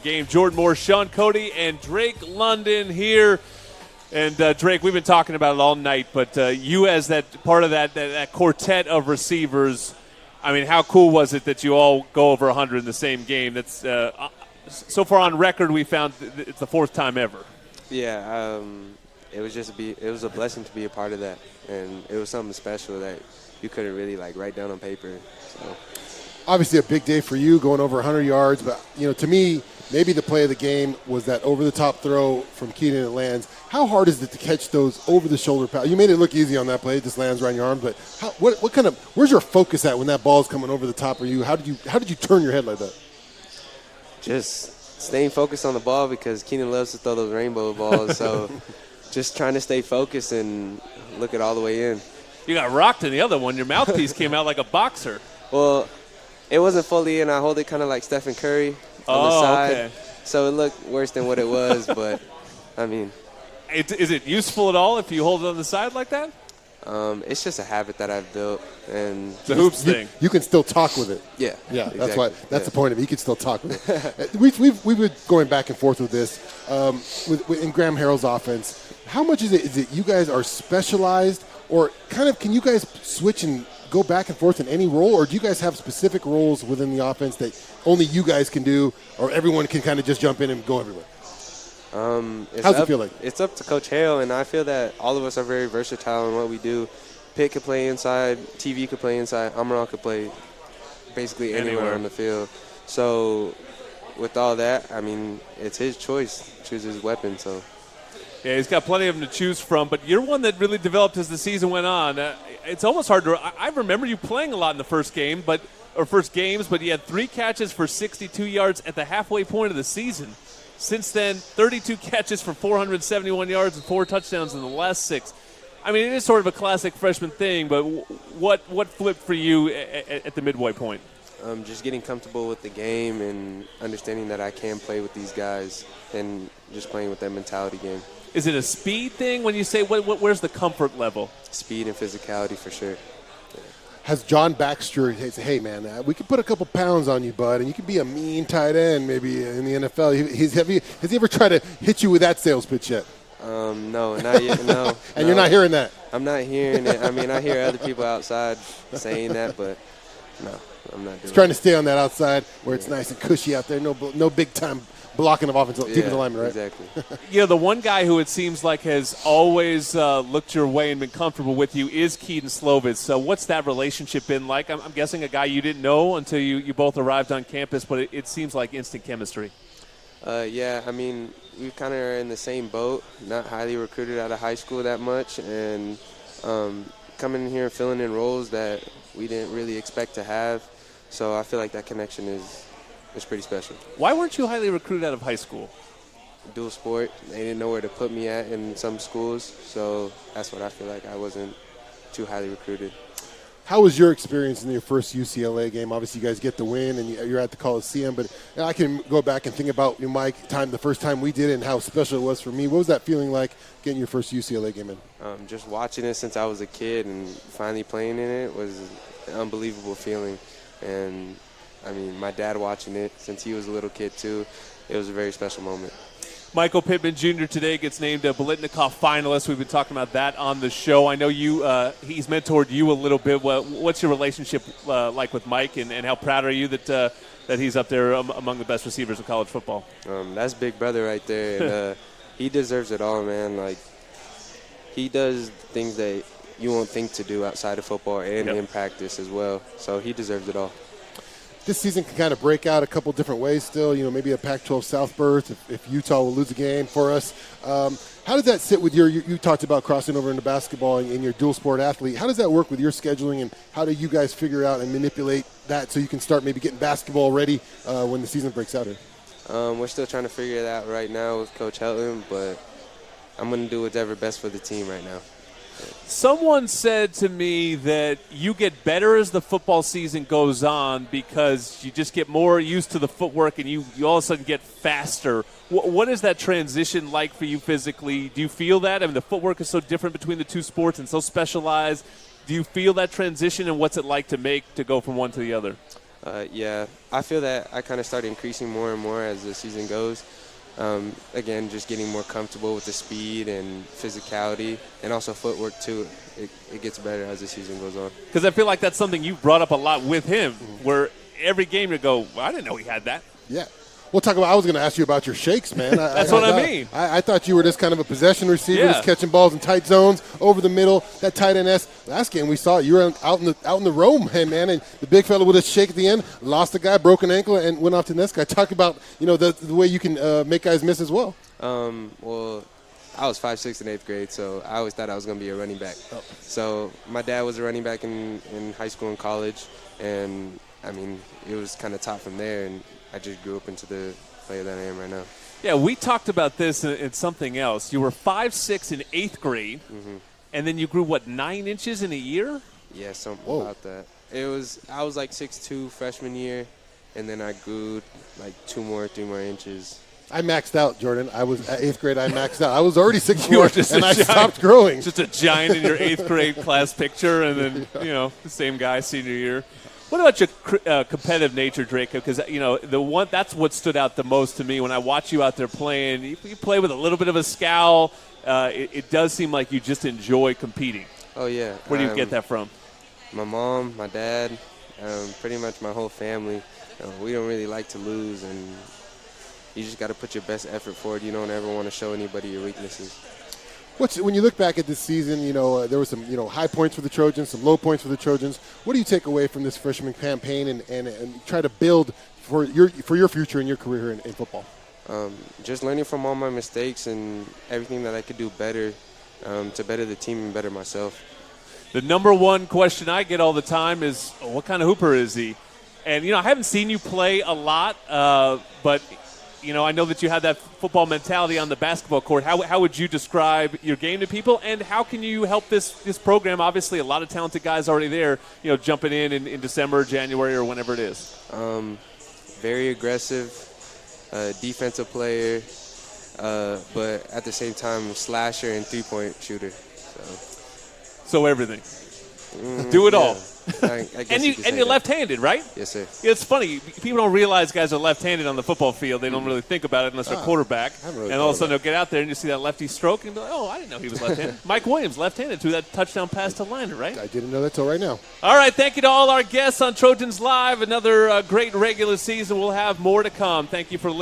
Game. Jordan Moore, Sean Cody, and Drake London here. And Drake, we've been talking about it all night, but you as that part of that quartet of receivers, I mean, how cool was it that you all go over 100 in the same game? That's so far on record, we found it's the fourth time ever. Yeah, it was a blessing to be a part of that, and it was something special that you couldn't really write down on paper. So. Obviously a big day for you, going over 100 yards, but to me, maybe the play of the game was that over-the-top throw from Keenan that lands. How hard is it to catch those over-the-shoulder passes? You made it look easy on that play; it just lands around your arm. But where's your focus at when that ball is coming over the top of you? How did you turn your head like that? Just staying focused on the ball because Keenan loves to throw those rainbow balls. So just trying to stay focused and look it all the way in. You got rocked in the other one. Your mouthpiece came out like a boxer. Well, it wasn't fully in. I hold it kind of like Stephen Curry on the side. Okay. So it looked worse than what it was, but, I mean. Is it useful at all if you hold it on the side like that? It's just a habit that I've built. And the hoops thing. You can still talk with it. Yeah. Yeah, exactly. That's the point of it. You can still talk with it. we've been going back and forth with this in Graham Harrell's offense. How much is it you guys are specialized, or kind of can you guys switch and go back and forth in any role, or do you guys have specific roles within the offense that only you guys can do, or everyone can kind of just jump in and go everywhere? How's it feel like? It's up to Coach Hale, and I feel that all of us are very versatile in what we do. Pitt could play inside, TV could play inside, Amaral could play basically anywhere on the field. So with all that, I mean, it's his choice, choose his weapon. So. Yeah, he's got plenty of them to choose from, but you're one that really developed as the season went on. It's almost hard to – I remember you playing a lot in the first games, but you had 3 catches for 62 yards at the halfway point of the season. Since then, 32 catches for 471 yards and 4 touchdowns in the last 6. I mean, it is sort of a classic freshman thing, but what flipped for you at the midway point? Just getting comfortable with the game and understanding that I can play with these guys and just playing with that mentality game. Is it a speed thing when you say where's the comfort level? Speed and physicality for sure. Yeah. Has John Baxter said, hey, man, we could put a couple pounds on you, bud, and you could be a mean tight end maybe in the NFL. Has he ever tried to hit you with that sales pitch yet? No, not yet. No. And you're not hearing that? I'm not hearing it. I mean, I hear other people outside saying that, but no, I'm not doing it. He's trying to stay on that outside where it's nice and cushy out there. No big-time blocking of defensive linemen, right? Exactly. The one guy who it seems like has always looked your way and been comfortable with you is Keaton Slovitz. So what's that relationship been like? I'm guessing a guy you didn't know until you both arrived on campus, but it seems like instant chemistry. Yeah, I mean, we kind of are in the same boat, not highly recruited out of high school that much, and coming in here and filling in roles that we didn't really expect to have. So I feel like that connection is pretty special. Why weren't you highly recruited out of high school? Dual sport. They didn't know where to put me at in some schools, so that's what I feel like. I wasn't too highly recruited. How was your experience in your first UCLA game? Obviously, you guys get the win, and you're at the Coliseum, but I can go back and think about the first time we did it and how special it was for me. What was that feeling like getting your first UCLA game in? Just watching it since I was a kid and finally playing in it was an unbelievable feeling. And I mean, my dad watching it since he was a little kid too, it was a very special moment. Michael Pittman Jr. today gets named a Biletnikoff finalist. We've been talking about that on the show. I know he's mentored you a little bit. What's your relationship like with Mike, and how proud are you that he's up there among the best receivers in college football? That's big brother right there, and he deserves it all, man. Like, he does things that you won't think to do outside of football and in practice as well. So he deserves it all. This season can kind of break out a couple different ways still, maybe a Pac-12 South berth if Utah will lose a game for us. How does that sit with you talked about crossing over into basketball and your dual sport athlete. How does that work with your scheduling, and how do you guys figure out and manipulate that so you can start maybe getting basketball ready when the season breaks out here? We're still trying to figure it out right now with Coach Helton, but I'm going to do whatever best for the team right now. Someone said to me that you get better as the football season goes on because you just get more used to the footwork and you all of a sudden get faster. What is that transition like for you physically? Do you feel that? I mean, the footwork is so different between the two sports and so specialized. Do you feel that transition, and what's it like to go from one to the other? Yeah, I feel that I kind of started increasing more and more as the season goes. Again, just getting more comfortable with the speed and physicality, and also footwork too. It gets better as the season goes on. Because I feel like that's something you brought up a lot with him, where every game you go, well, I didn't know he had that. Yeah. We'll talk about. I was going to ask you about your shakes, man. That's what I mean. I thought you were just kind of a possession receiver, Yeah. just catching balls in tight zones over the middle. That tight end S. Last game we saw you were out in the roam, man, and the big fella with a shake at the end, lost the guy, broken ankle, and went off to the next guy. Talk about the way you can make guys miss as well. Well, I was 5'6" in 8th grade, so I always thought I was going to be a running back. Oh. So my dad was a running back in high school and college, and I mean it was kind of taught from there, and I just grew up into the player that I am right now. Yeah, we talked about this in something else. You were 5'6" in 8th grade, and then you grew, 9 inches in a year? Yeah, something about that. I was like 6'2" freshman year, and then I grew like 3 more inches. I maxed out, Jordan. I was at 8th grade. I maxed out. I was already 6'4", and I stopped growing. Just a giant in your 8th grade class picture, and then the same guy senior year. What about your competitive nature, Draco? Because that's what stood out the most to me when I watch you out there playing. You play with a little bit of a scowl. It does seem like you just enjoy competing. Oh yeah. Where do you get that from? My mom, my dad, pretty much my whole family. We don't really like to lose, and you just got to put your best effort forward. You don't ever want to show anybody your weaknesses. When you look back at this season, there were some high points for the Trojans, some low points for the Trojans. What do you take away from this freshman campaign and try to build for your future and your career in football? Just learning from all my mistakes and everything that I could do better to better the team and better myself. The number one question I get all the time is, what kind of hooper is he? And, I haven't seen you play a lot, but – I know that you have that football mentality on the basketball court. How would you describe your game to people, and how can you help this program? Obviously, a lot of talented guys already there, jumping in December, January, or whenever it is. Very aggressive, defensive player, but at the same time, slasher and three-point shooter. So everything. Do it all. I guess and you're left-handed, right? Yes, sir. It's funny. People don't realize guys are left-handed on the football field. They don't really think about it unless they're quarterback. And all of a sudden they'll get out there and you see that lefty stroke and be like, I didn't know he was left-handed. Mike Williams, left-handed, threw that touchdown pass to Liner, right? I didn't know that till right now. All right, thank you to all our guests on Trojans Live. Another great regular season. We'll have more to come. Thank you for listening.